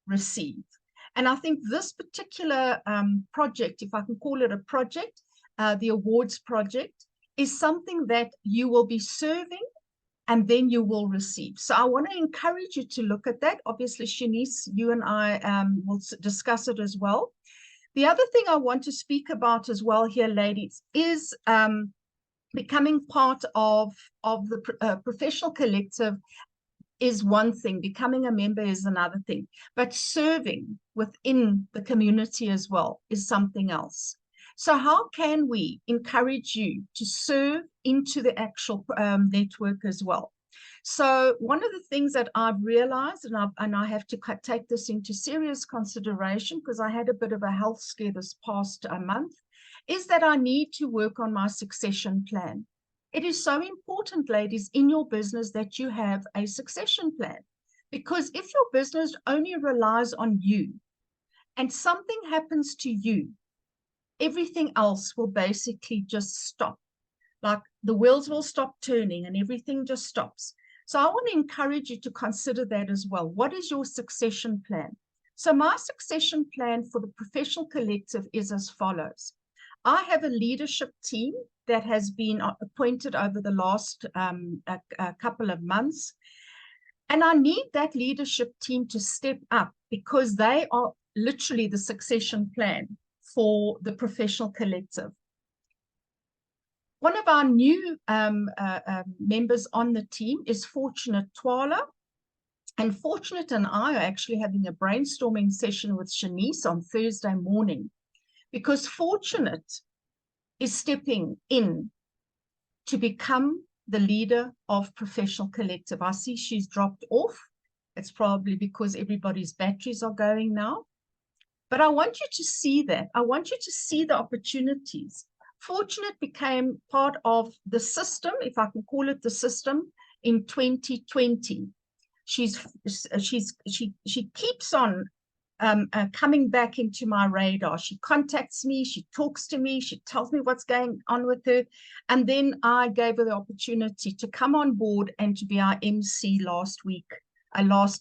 receive. And I think this particular project, if I can call it a project, the awards project, is something that you will be serving and then you will receive. So I want to encourage you to look at that. Obviously, Shanice, you and I will discuss it as well. The other thing I want to speak about as well here, ladies, is becoming part of the professional collective is one thing. Becoming a member is another thing. But serving within the community as well is something else. So how can we encourage you to serve into the actual network as well? So one of the things that I've realized, and I have to take this into serious consideration because I had a bit of a health scare this past month, is that I need to work on my succession plan. It is so important, ladies, in your business that you have a succession plan, because if your business only relies on you and something happens to you, everything else will basically just stop. Like the wheels will stop turning and everything just stops. So I want to encourage you to consider that as well. What is your succession plan? So my succession plan for the professional collective is as follows. I have a leadership team that has been appointed over the last couple of months. And I need that leadership team to step up because they are literally the succession plan for the professional collective. One of our new members on the team is Fortunate Twala. And Fortunate and I are actually having a brainstorming session with Shanice on Thursday morning, because Fortunate is stepping in to become the leader of professional collective. I see she's dropped off. It's probably because everybody's batteries are going now. But I want you to see that. I want you to see the opportunities. Fortunate became part of the system, if I can call it the system, in 2020. She keeps on coming back into my radar. She contacts me, she talks to me, she tells me what's going on with her. And then I gave her the opportunity to come on board and to be our MC last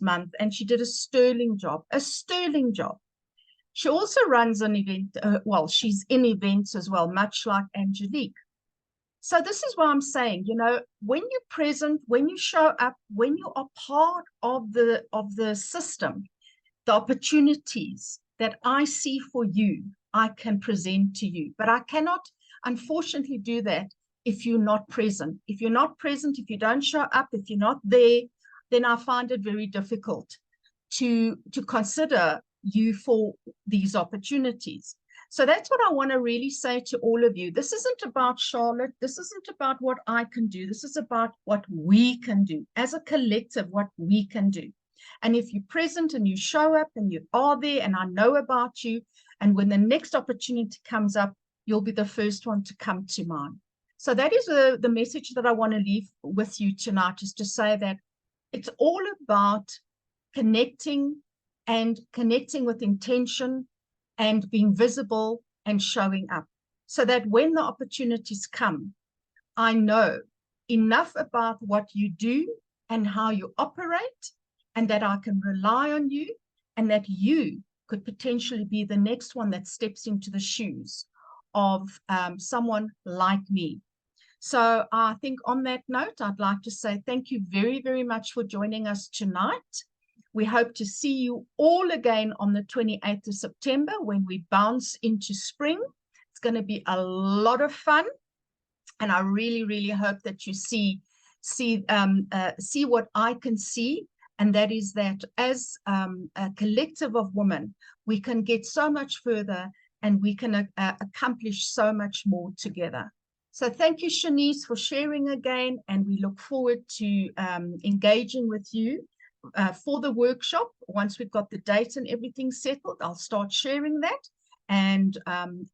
month. And she did a sterling job. She also runs an event, she's in events as well, much like Angelique. So this is what I'm saying, you know, when you're present, when you show up, when you are part of the system, the opportunities that I see for you, I can present to you. But I cannot, unfortunately, do that if you're not present. If you're not present, if you don't show up, if you're not there, then I find it very difficult to consider you for these opportunities. So that's what I want to really say to all of you. This isn't about Charlotte. This isn't about what I can do. This is about what we can do as a collective, what we can do. And if you're present and you show up and you are there and I know about you, and when the next opportunity comes up, you'll be the first one to come to mind. So that is the message that I want to leave with you tonight, is to say that it's all about connecting with intention and being visible and showing up, so that when the opportunities come, I know enough about what you do and how you operate, and that I can rely on you, and that you could potentially be the next one that steps into the shoes of someone like me. So I think on that note, I'd like to say thank you very, very much for joining us tonight. We hope to see you all again on the 28th of September when we bounce into spring. It's going to be a lot of fun. And I really, really hope that you see what I can see. And that is that as a collective of women, we can get so much further and we can accomplish so much more together. So thank you, Shanice, for sharing again. And we look forward to engaging with you for the workshop. Once we've got the date and everything settled, I'll start sharing that. And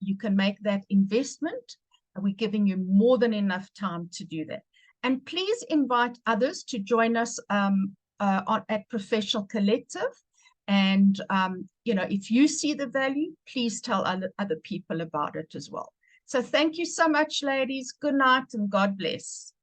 you can make that investment. We're giving you more than enough time to do that. And please invite others to join us at Professional Collective. And, if you see the value, please tell other people about it as well. So thank you so much, ladies. Good night and God bless.